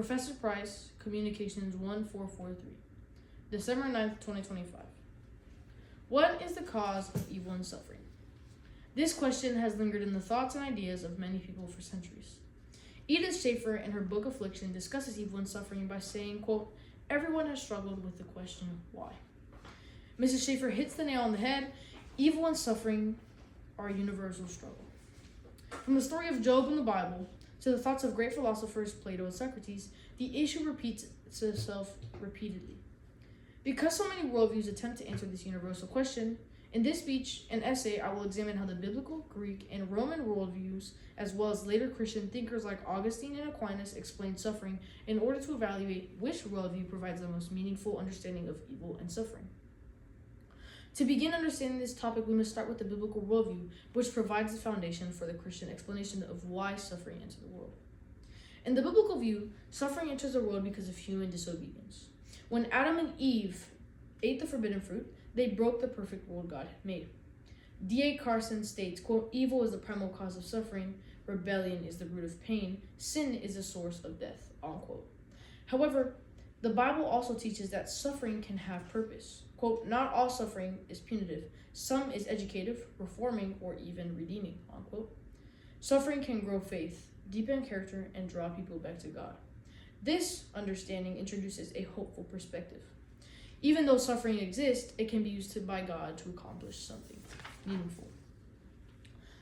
Professor Price, Communications 1443, December 9th, 2025. What is the cause of evil and suffering? This question has lingered in the thoughts and ideas of many people for centuries. Edith Schaeffer, in her book Affliction, discusses evil and suffering by saying, quote, "Everyone has struggled with the question, why?" Mrs. Schaeffer hits the nail on the head. Evil and suffering are a universal struggle. From the story of Job in the Bible to the thoughts of great philosophers Plato and Socrates, the issue repeats itself repeatedly. Because so many worldviews attempt to answer this universal question, in this speech and essay I will examine how the biblical, Greek, and Roman worldviews, as well as later Christian thinkers like Augustine and Aquinas, explained suffering in order to evaluate which worldview provides the most meaningful understanding of evil and suffering. To begin understanding this topic, we must start with the biblical worldview, which provides the foundation for the Christian explanation of why suffering enters the world. In the biblical view, suffering enters the world because of human disobedience. When Adam and Eve ate the forbidden fruit, they broke the perfect world God had made. D.A. Carson states, quote, "Evil is the primal cause of suffering, rebellion is the root of pain, sin is the source of death," unquote. However, the Bible also teaches that suffering can have purpose. Quote, "Not all suffering is punitive. Some is educative, reforming, or even redeeming," unquote. Suffering can grow faith, deepen character, and draw people back to God. This understanding introduces a hopeful perspective. Even though suffering exists, it can be used by God to accomplish something meaningful.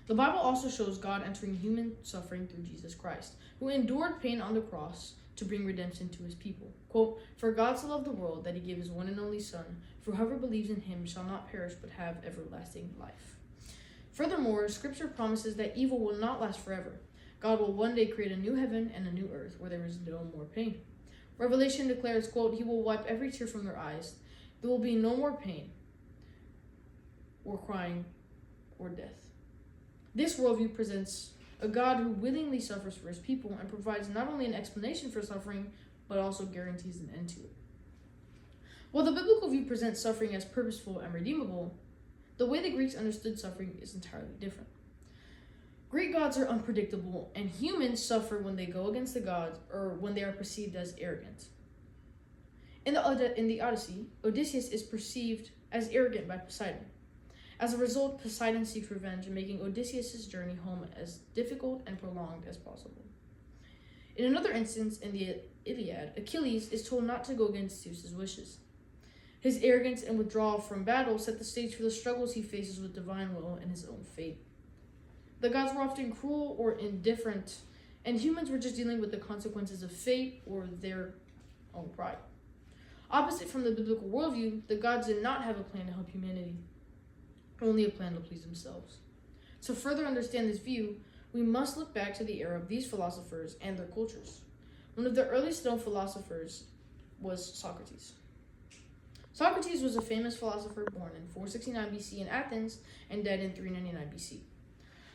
The Bible also shows God entering human suffering through Jesus Christ, who endured pain on the cross to bring redemption to his people. Quote, "For God so loved the world that he gave his one and only Son, for whoever believes in him shall not perish but have everlasting life." Furthermore, Scripture promises that evil will not last forever. God will one day create a new heaven and a new earth where there is no more pain. Revelation declares, quote, "He will wipe every tear from their eyes. There will be no more pain or crying or death." This worldview presents a God who willingly suffers for his people and provides not only an explanation for suffering, but also guarantees an end to it. While the biblical view presents suffering as purposeful and redeemable, the way the Greeks understood suffering is entirely different. Greek gods are unpredictable, and humans suffer when they go against the gods or when they are perceived as arrogant. In the Odyssey, Odysseus is perceived as arrogant by Poseidon. As a result, Poseidon seeks revenge, making Odysseus' journey home as difficult and prolonged as possible. In another instance, in the Iliad, Achilles is told not to go against Zeus's wishes. His arrogance and withdrawal from battle set the stage for the struggles he faces with divine will and his own fate. The gods were often cruel or indifferent, and humans were just dealing with the consequences of fate or their own pride. Opposite from the biblical worldview, the gods did not have a plan to help humanity, only a plan to please themselves. To further understand this view, we must look back to the era of these philosophers and their cultures. One of the earliest known philosophers was Socrates. Socrates was a famous philosopher born in 469 BC in Athens and dead in 399 BC.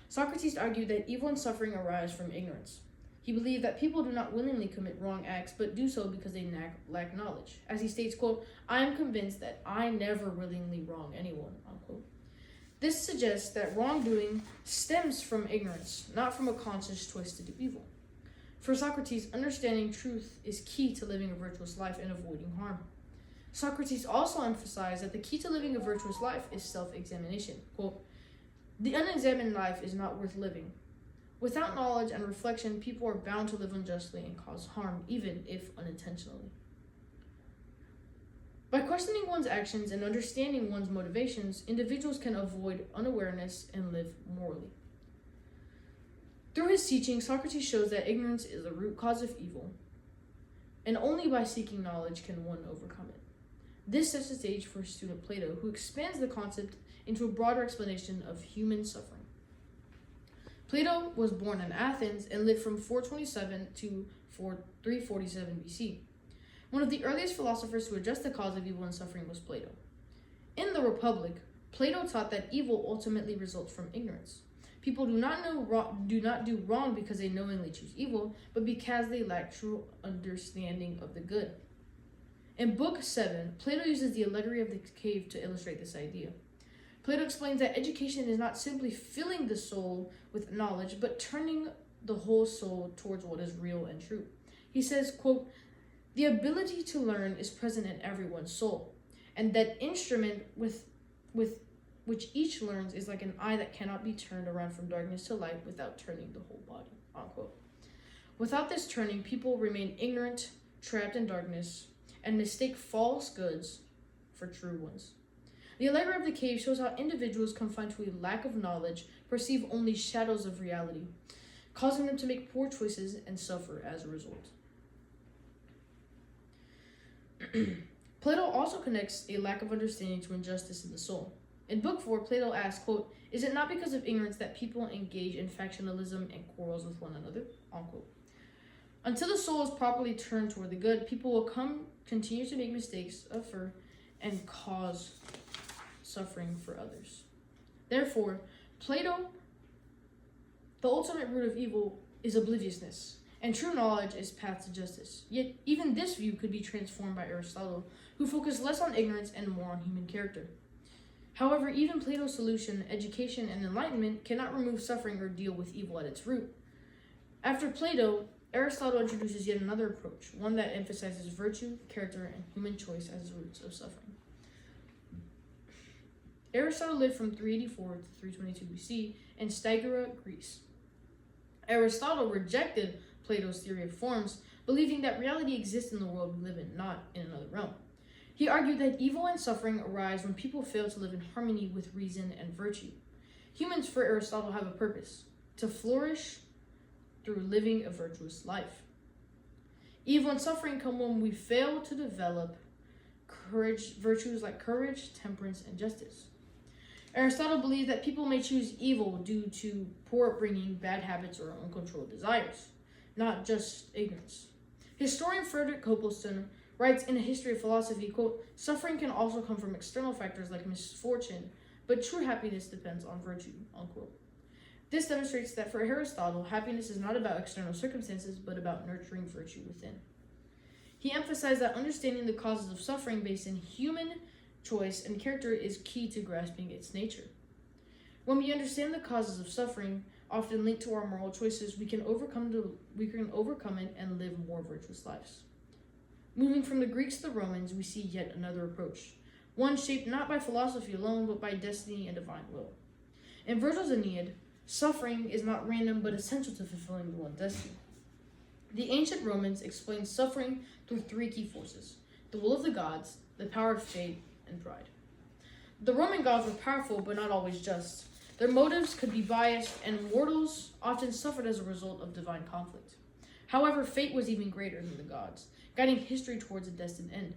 Socrates argued that evil and suffering arise from ignorance. He believed that people do not willingly commit wrong acts, but do so because they lack knowledge. As he states, quote, "I am convinced that I never willingly wrong anyone," unquote. This suggests that wrongdoing stems from ignorance, not from a conscious choice to do evil. For Socrates, understanding truth is key to living a virtuous life and avoiding harm. Socrates also emphasized that the key to living a virtuous life is self-examination. Quote, "The unexamined life is not worth living. Without knowledge and reflection, people are bound to live unjustly and cause harm, even if unintentionally." By questioning one's actions and understanding one's motivations, individuals can avoid unawareness and live morally. Through his teaching, Socrates shows that ignorance is the root cause of evil, and only by seeking knowledge can one overcome it. This sets the stage for his student Plato, who expands the concept into a broader explanation of human suffering. Plato was born in Athens and lived from 427 to 347 BC. One of the earliest philosophers to address the cause of evil and suffering was Plato. In the Republic, Plato taught that evil ultimately results from ignorance. People do not do wrong because they knowingly choose evil, but because they lack true understanding of the good. In Book 7, Plato uses the allegory of the cave to illustrate this idea. Plato explains that education is not simply filling the soul with knowledge, but turning the whole soul towards what is real and true. He says, quote, "The ability to learn is present in everyone's soul, and that instrument with which each learns is like an eye that cannot be turned around from darkness to light without turning the whole body," unquote. Without this turning, people remain ignorant, trapped in darkness, and mistake false goods for true ones. The Allegory of the Cave shows how individuals confined to a lack of knowledge perceive only shadows of reality, causing them to make poor choices and suffer as a result. Plato also connects a lack of understanding to injustice in the soul. In Book 4, Plato asks, quote, "Is it not because of ignorance that people engage in factionalism and quarrels with one another?" Unquote. Until the soul is properly turned toward the good, people will continue to make mistakes, suffer, and cause suffering for others. Therefore, Plato, the ultimate root of evil is obliviousness, and true knowledge is path to justice. Yet, even this view could be transformed by Aristotle, who focused less on ignorance and more on human character. However, even Plato's solution, education and enlightenment, cannot remove suffering or deal with evil at its root. After Plato, Aristotle introduces yet another approach, one that emphasizes virtue, character, and human choice as the roots of suffering. Aristotle lived from 384 to 322 BC in Stagira, Greece. Aristotle rejected Plato's theory of forms, believing that reality exists in the world we live in, not in another realm. He argued that evil and suffering arise when people fail to live in harmony with reason and virtue. Humans, for Aristotle, have a purpose: to flourish through living a virtuous life. Evil and suffering come when we fail to develop virtues like courage, temperance, and justice. Aristotle believed that people may choose evil due to poor upbringing, bad habits, or uncontrolled desires, not just ignorance. Historian Frederick Copleston writes in A History of Philosophy, quote, "Suffering can also come from external factors like misfortune, but true happiness depends on virtue," unquote. This demonstrates that for Aristotle, happiness is not about external circumstances, but about nurturing virtue within. He emphasized that understanding the causes of suffering based in human choice and character is key to grasping its nature. When we understand the causes of suffering, often linked to our moral choices, we can overcome it and live more virtuous lives. Moving from the Greeks to the Romans, we see yet another approach, one shaped not by philosophy alone, but by destiny and divine will. In Virgil's Aeneid, suffering is not random, but essential to fulfilling one's destiny. The ancient Romans explained suffering through three key forces: the will of the gods, the power of fate, and pride. The Roman gods were powerful, but not always just. Their motives could be biased, and mortals often suffered as a result of divine conflict. However, fate was even greater than the gods, guiding history towards a destined end.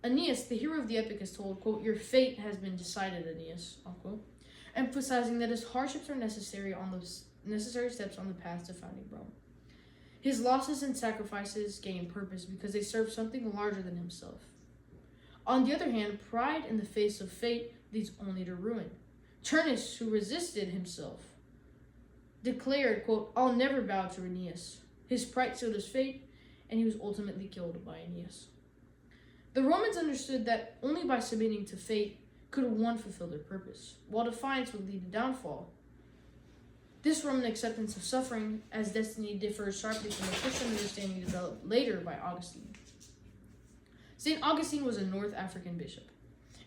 Aeneas, the hero of the epic, is told, quote, "Your fate has been decided, Aeneas," unquote, emphasizing that his hardships are necessary steps on the path to founding Rome. His losses and sacrifices gain purpose because they serve something larger than himself. On the other hand, pride in the face of fate leads only to ruin. Turnus, who resisted himself, declared, quote, "I'll never bow to Aeneas." His pride sealed his fate, and he was ultimately killed by Aeneas. The Romans understood that only by submitting to fate could one fulfill their purpose, while defiance would lead to downfall. This Roman acceptance of suffering as destiny differs sharply from the Christian understanding developed later by Augustine. St. Augustine was a North African bishop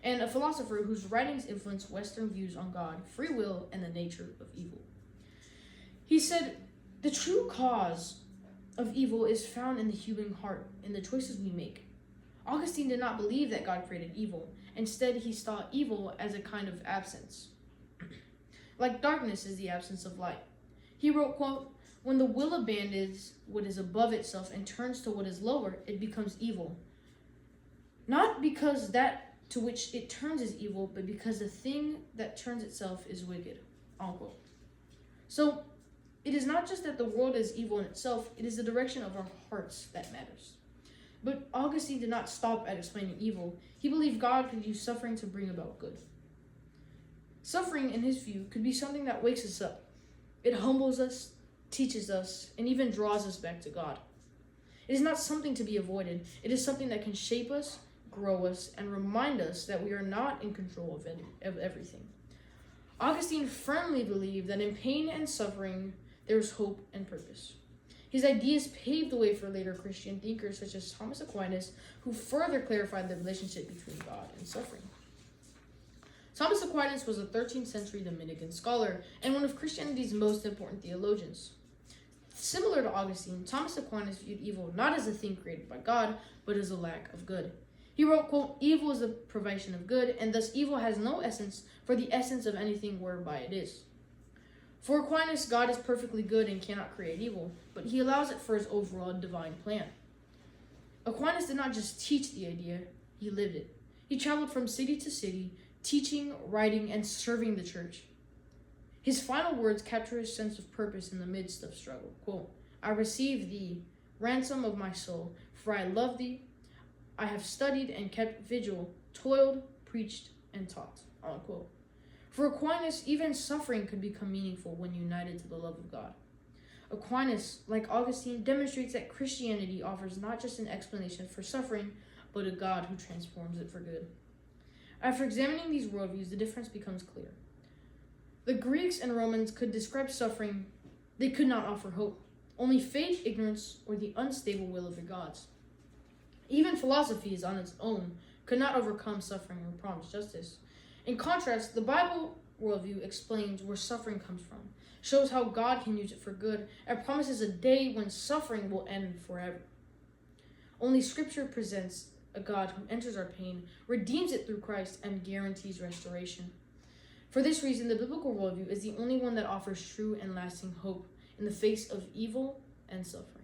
and a philosopher whose writings influenced Western views on God, free will, and the nature of evil. He said, "The true cause of evil is found in the human heart, in the choices we make." Augustine did not believe that God created evil. Instead, he saw evil as a kind of absence. Like darkness is the absence of light. He wrote, quote, "When the will abandons what is above itself and turns to what is lower, it becomes evil. Not because that to which it turns is evil, but because the thing that turns itself is wicked," unquote. So, it is not just that the world is evil in itself, it is the direction of our hearts that matters. But Augustine did not stop at explaining evil. He believed God could use suffering to bring about good. Suffering, in his view, could be something that wakes us up. It humbles us, teaches us, and even draws us back to God. It is not something to be avoided. It is something that can shape us, grow us, and remind us that we are not in control of everything. Augustine firmly believed that in pain and suffering, there is hope and purpose. His ideas paved the way for later Christian thinkers such as Thomas Aquinas, who further clarified the relationship between God and suffering. Thomas Aquinas was a 13th century Dominican scholar and one of Christianity's most important theologians. Similar to Augustine, Thomas Aquinas viewed evil not as a thing created by God, but as a lack of good. He wrote, quote, "Evil is the privation of good, and thus evil has no essence, for the essence of anything whereby it is." For Aquinas, God is perfectly good and cannot create evil, but he allows it for his overall divine plan. Aquinas did not just teach the idea, he lived it. He traveled from city to city, teaching, writing, and serving the church. His final words capture his sense of purpose in the midst of struggle. Quote, "I receive thee, ransom of my soul, for I love thee. I have studied and kept vigil, toiled, preached, and taught." Unquote. For Aquinas, even suffering could become meaningful when united to the love of God. Aquinas, like Augustine, demonstrates that Christianity offers not just an explanation for suffering, but a God who transforms it for good. After examining these worldviews, the difference becomes clear. The Greeks and Romans could describe suffering, they could not offer hope. Only fate, ignorance, or the unstable will of the gods. Even philosophies on its own could not overcome suffering or promise justice. In contrast, the Bible worldview explains where suffering comes from, shows how God can use it for good, and promises a day when suffering will end forever. Only Scripture presents a God who enters our pain, redeems it through Christ, and guarantees restoration. For this reason, the biblical worldview is the only one that offers true and lasting hope in the face of evil and suffering.